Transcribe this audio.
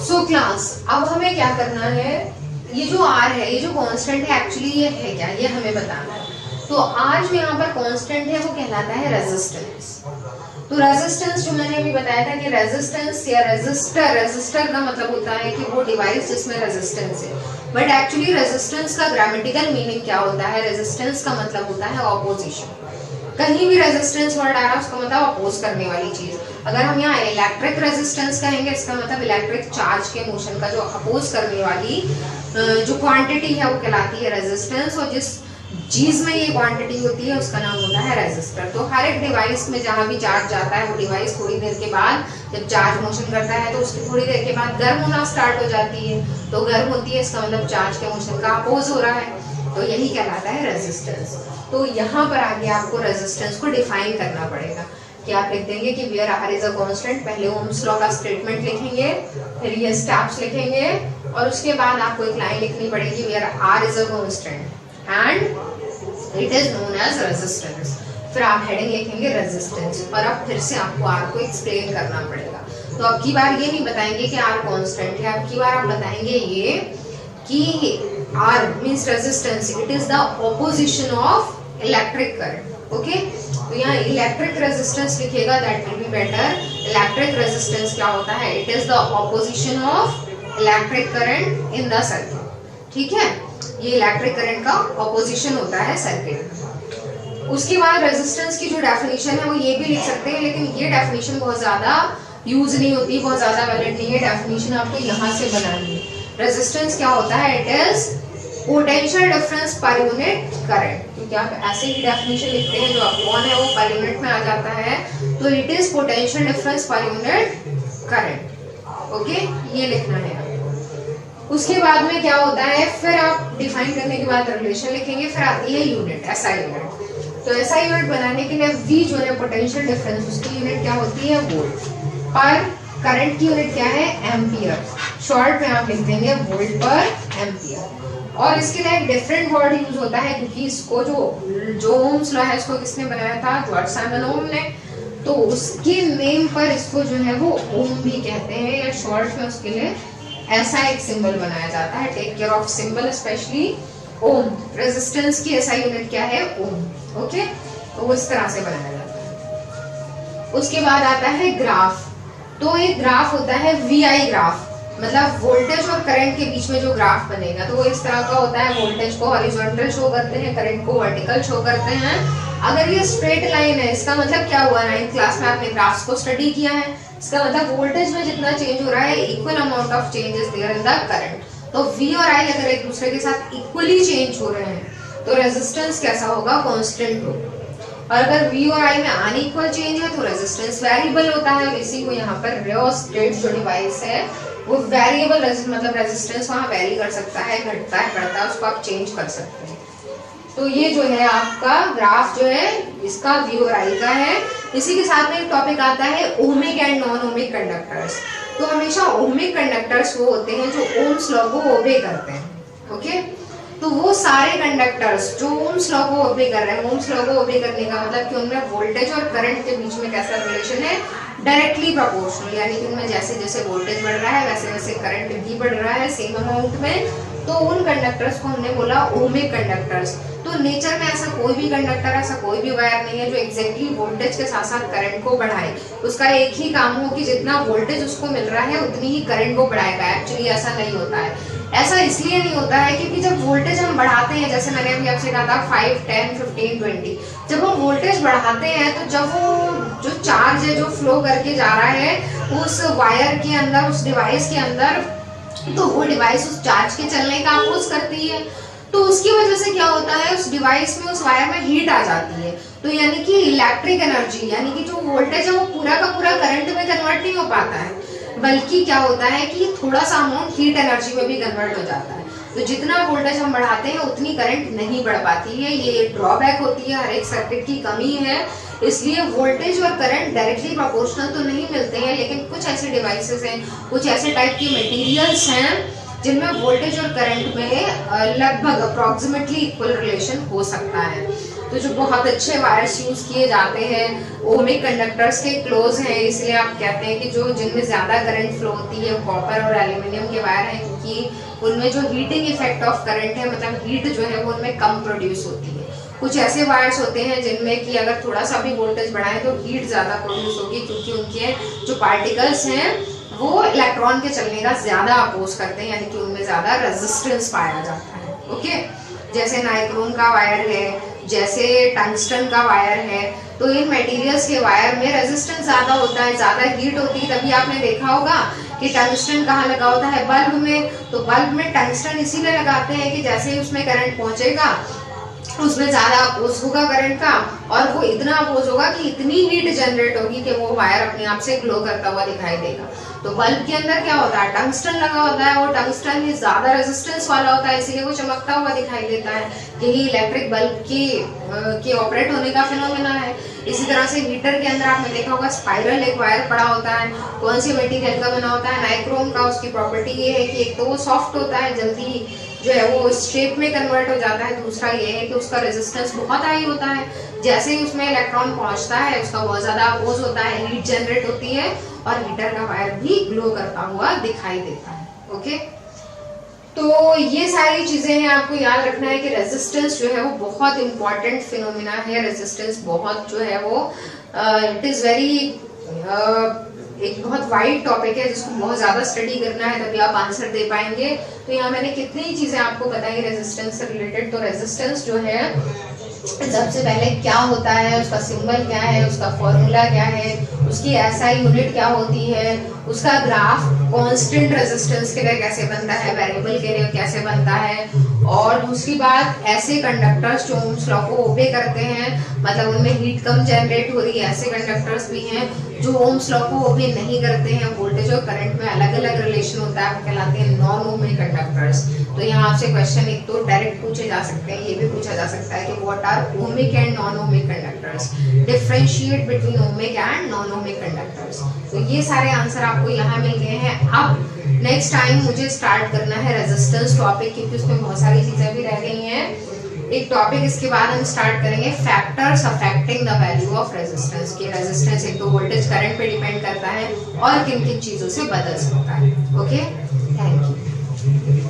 So class, अब हमें क्या करना है, ये जो R है, ये जो कांस्टेंट है, एक्चुअली ये है क्या, ये हमें बताना है। तो R जो यहाँ पर कांस्टेंट है वो कहलाता है रेजिस्टेंस। तो रेजिस्टेंस जो मैंने अभी बताया था कि रेजिस्टेंस या रेजिस्टर का मतलब होता है कि वो डिवाइस जिसमें रेजिस्टेंस है, बट एक्चुअली रेजिस्टेंस का ग्रामेटिकल मीनिंग क्या होता है, रेजिस्टेंस का मतलब होता है ऑपोजिशन। कहीं भी रेजिस्टेंस वर्ड आ रहा है उसका मतलब अपोज करने वाली चीज। अगर हम यहाँ इलेक्ट्रिक रेजिस्टेंस कहेंगे, इसका मतलब इलेक्ट्रिक चार्ज के मोशन का जो अपोज करने वाली जो क्वांटिटी है वो कहलाती है रेजिस्टेंस, और जिस चीज में ये क्वांटिटी होती है उसका नाम होता है रेजिस्टर। तो हर एक डिवाइस में जहां भी चार्ज जाता है वो डिवाइस थोड़ी देर के बाद जब चार्ज मोशन करता है तो उसकी थोड़ी देर के बाद गर्म होना स्टार्ट हो जाती है। तो गर्म होती है इसका मतलब चार्ज के मोशन का अपोज हो रहा है, तो यही कहलाता है रेजिस्टेंस। तो यहाँ पर आगे आपको रेजिस्टेंस को डिफाइन करना पड़ेगा कि आप लिख देंगे कि where R is a constant, पहले ओम्स लॉ का स्टेटमेंट लिखेंगे, फिर ये स्टेप्स लिखेंगे, और उसके बाद आपको एक लाइन लिखनी पड़ेगी where R is a constant and it is known as resistance. फिर आप हेडिंग लिखेंगे रेजिस्टेंस, और अब फिर से आपको R को एक्सप्लेन करना पड़ेगा। तो अब की बार ये नहीं बताएंगे कि R कांस्टेंट है, अब की बार आप बताएंगे ये कि R means resistance, it is the opposition of electric current. Okay? तो यहाँ इलेक्ट्रिक रेजिस्टेंस लिखेगा, that will be better. Electric resistance क्या होता है, it is the opposition of electric current in the circuit. ठीक है, ये इलेक्ट्रिक करंट का ऑपोजिशन होता है सर्किट। उसके बाद रेजिस्टेंस की जो डेफिनेशन है वो ये भी लिख सकते हैं, लेकिन ये डेफिनेशन बहुत ज्यादा यूज नहीं होती, बहुत ज्यादा वैलिड नहीं है। डेफिनेशन आपको यहाँ से बनानी है। रेजिस्टेंस क्या होता है, it is potential difference per unit current. क्योंकि आप ऐसे ही डेफिनेशन लिखते हैं, जो अपॉन है वो पर यूनिट में आ जाता है, तो it is potential difference per unit current. Okay, ये लिखना है। उसके बाद में क्या होता है, फिर आप डिफाइन करने के बाद रिलेशन लिखेंगे, फिर आती है यूनिट, एसआई यूनिट। तो एसआई यूनिट बनाने के लिए वी जो है पोटेंशियल डिफरेंस, उसकी यूनिट क्या होती है, वोल्ट। पर करंट की यूनिट क्या है, एम्पियर। शॉर्ट में आप लिख देंगे वोल्ट पर एम्पियर। और इसके लिए एक डिफरेंट वर्ड यूज होता है, क्योंकि इसको जो ओम्स लॉ है इसको किसने बनाया था, जॉर्ज साइमन ओम ने। तो उसके नेम पर इसको जो है वो ओम भी कहते हैं, या शॉर्ट में उसके लिए ऐसा एक सिंबल बनाया जाता है। Take care of symbol, especially ohm. Resistance की ऐसा यूनिट क्या है, ओम। ओके, तो वो इस तरह से बनाया जाता है। उसके बाद आता है ग्राफ। तो एक ग्राफ होता है VI ग्राफ, मतलब वोल्टेज और करंट के बीच में जो ग्राफ बनेगा, तो वो इस तरह का होता है। वोल्टेज को हॉरिजॉन्टल शो करते हैं, करंट को वर्टिकल शो करते हैं। अगर ये स्ट्रेट लाइन है, इसका मतलब क्या हुआ, 9th क्लास में आपने ग्राफ्स को स्टडी किया है, इसका मतलब वोल्टेज में जितना चेंज हो रहा है equal amount of change is there in the current. तो V और I अगर एक दूसरे के साथ इक्वली चेंज हो रहे हैं तो रेजिस्टेंस कैसा होगा, कांस्टेंट होगा। और अगर V और I में अनइक्वल चेंज है तो रेजिस्टेंस वेरिएबल होता है। और इसी को यहाँ पर रियोस्टेट जो डिवाइस है वो वेरिएबल मतलब रेजिस्टेंस वहाँ वेरी कर सकता है, घटता है, बढ़ता है, उसको आप चेंज कर सकते हैं। तो ये जो है आपका ग्राफ जो है इसका V और I का है। इसी के साथ में एक टॉपिक आता है ohmic and non ohmic conductors. तो हमेशा ओमिक कंडक्टर्स वो होते हैं जो ओम्स लॉ को ओबे करते हैं। ओके, तो वो सारे कंडक्टर्स जो ओम्स लॉ को ओबे कर रहे हैं, ओम्स लॉ को ओबे करने का मतलब कि उनमें वोल्टेज और करंट के बीच में कैसा रिलेशन है, डायरेक्टली प्रोपोर्शनल, यानी कि उनमें जैसे जैसे वोल्टेज बढ़ रहा है वैसे वैसे करंट भी बढ़ रहा है सेम अमाउंट में। तो उन कंडक्टर्स को हमने बोला ओमिक कंडक्टर्स। तो नेचर में ऐसा कोई भी कंडक्टर, ऐसा कोई भी वायर नहीं है जो एग्जैक्टली वोल्टेज के साथ साथ करंट को बढ़ाए। उसका एक ही काम हो कि जितना वोल्टेज उसको मिल रहा है उतनी ही करंट को बढ़ाएगा। एक्चुअली ऐसा नहीं होता है। ऐसा इसलिए नहीं होता है क्योंकि जब वोल्टेज हम बढ़ाते हैं, जैसे मैंने अभी आपसे कहा था 5, 10, 15, 20, जब हम वोल्टेज बढ़ाते हैं तो जब वो जो चार्ज है जो फ्लो करके जा रहा है उस वायर के अंदर, उस डिवाइस के अंदर, तो वो डिवाइस उस चार्ज के चलने का अपोज करती है। तो उसकी वजह से क्या होता है, उस डिवाइस में, उस वायर में हीट आ जाती है। तो यानी कि इलेक्ट्रिक एनर्जी, यानी कि जो वोल्टेज है वो पूरा का पूरा करंट में कन्वर्ट नहीं हो पाता है, बल्कि क्या होता है कि थोड़ा सा अमाउंट हीट एनर्जी में भी कन्वर्ट हो जाता है। तो जितना वोल्टेज हम बढ़ाते हैं उतनी करंट नहीं बढ़ पाती है। ये ड्रॉबैक होती है, हर एक सर्किट की कमी है। इसलिए वोल्टेज और करंट डायरेक्टली प्रोपोर्शनल तो नहीं मिलते हैं, लेकिन कुछ ऐसे डिवाइसेस हैं, कुछ ऐसे टाइप के मटेरियल्स हैं जिनमें वोल्टेज और करंट में लगभग अप्रॉक्सीमेटली इक्वल रिलेशन हो सकता है। तो जो बहुत अच्छे वायर्स यूज किए जाते हैं ओमिक कंडक्टर्स के क्लोज हैं, इसलिए आप कहते हैं कि जो जिनमें ज्यादा करंट फ्लो होती है कॉपर और एल्यूमिनियम के वायर हैं, क्योंकि उनमें जो हीटिंग इफेक्ट ऑफ करंट है, मतलब हीट जो है वो उनमें कम प्रोड्यूस होती है। कुछ ऐसे वायर्स होते हैं जिनमें कि अगर थोड़ा सा भी वोल्टेज बढ़ाएं तो हीट ज्यादा प्रोड्यूस होगी, क्योंकि उनके जो पार्टिकल्स हैं वो इलेक्ट्रॉन के चलने का ज्यादा अपोज करते हैं, यानी कि उनमें ज्यादा रेजिस्टेंस पाया जाता है। ओके, जैसे नाइक्रोम का वायर है, जैसे टंगस्टन का वायर है, तो इन मटेरियल्स के वायर में रेजिस्टेंस ज्यादा होता है, ज्यादा हीट होती है। तभी आपने देखा होगा कि टंगस्टन कहाँ लगा होता है, बल्ब में। तो बल्ब में टंगस्टन इसीलिए लगाते हैं कि जैसे ही उसमें करंट पहुंचेगा उसमें ज्यादा अपोज होगा करंट का, और वो इतना अपोज होगा कि इतनी हीट जनरेट होगी कि वो वायर अपने आप से ग्लो करता हुआ दिखाई देगा। तो बल्ब के अंदर क्या होता है, टंगस्टन लगा होता है, वो टंगस्टन ही ज्यादा रेजिस्टेंस वाला होता है, इसीलिए वो चमकता हुआ दिखाई देता है। यही इलेक्ट्रिक बल्ब की ऑपरेट होने का फिनोमेना है। इसी तरह से हीटर के अंदर आपने देखा होगा स्पाइरल एक वायर पड़ा होता है, कौन सी मटेरियल का बना होता है, नाइक्रोम का। उसकी प्रॉपर्टी ये है कि एक तो वो सॉफ्ट होता है, जल्दी जो है वो शेप में कन्वर्ट हो जाता है। दूसरा ये है कि उसका रेजिस्टेंस बहुत हाई होता है, जैसे ही उसमें इलेक्ट्रॉन पहुंचता है उसका बहुत ज्यादा अपोज होता है, हीट जनरेट होती है, और हीटर का वायर भी ग्लो करता हुआ दिखाई देता है। ओके, तो ये सारी चीजें हैं, आपको याद रखना है कि रेजिस्टेंस जो है वो बहुत इंपॉर्टेंट फिनोमिना है। रेजिस्टेंस बहुत जो है वो इट इज वेरी एक बहुत वाइड टॉपिक है जिसको बहुत ज्यादा स्टडी करना है, तभी आप आंसर दे पाएंगे। तो यहाँ मैंने कितनी चीजें आपको बताई रेजिस्टेंस से रिलेटेड। तो रेजिस्टेंस जो है सबसे पहले क्या होता है, उसका सिंबल क्या है, उसका फॉर्मूला क्या है, उसकी एसआई यूनिट क्या होती है, उसका ग्राफ कांस्टेंट रेजिस्टेंस के लिए कैसे बनता है, वेरिएबल के लिए कैसे बनता है, और दूसरी बात ऐसे कंडक्टर्स जो ओम्स लॉ को ओबे करते हैं, मतलब उनमें हीट कम जनरेट हो रही है, ऐसे कंडक्टर्स भी हैं जो ओम्स लॉ को ओबे नहीं करते हैं। वोल्टेज और करंट में अलग अलग रिलेशन होता है, वो कहलाते हैं नॉन ओमिक कंडक्टर्स। तो यहाँ आपसे क्वेश्चन एक तो डायरेक्ट पूछे जा सकते हैं, ये भी पूछा जा सकता है कि what are ohmic and non ohmic conductors, differentiate between ohmic and non ohmic conductors. तो ये सारे आंसर आपको यहाँ मिल गए हैं। अब नेक्स्ट टाइम मुझे स्टार्ट करना है रेजिस्टेंस टॉपिक, क्योंकि उसमें बहुत सारी चीजें भी रह गई हैं। एक टॉपिक इसके बाद हम स्टार्ट करेंगे factors affecting the value of resistance, की रेजिस्टेंस एक तो वोल्टेज करंट पे डिपेंड करता है और किन किन चीजों से बदल सकता है। Okay, thank you.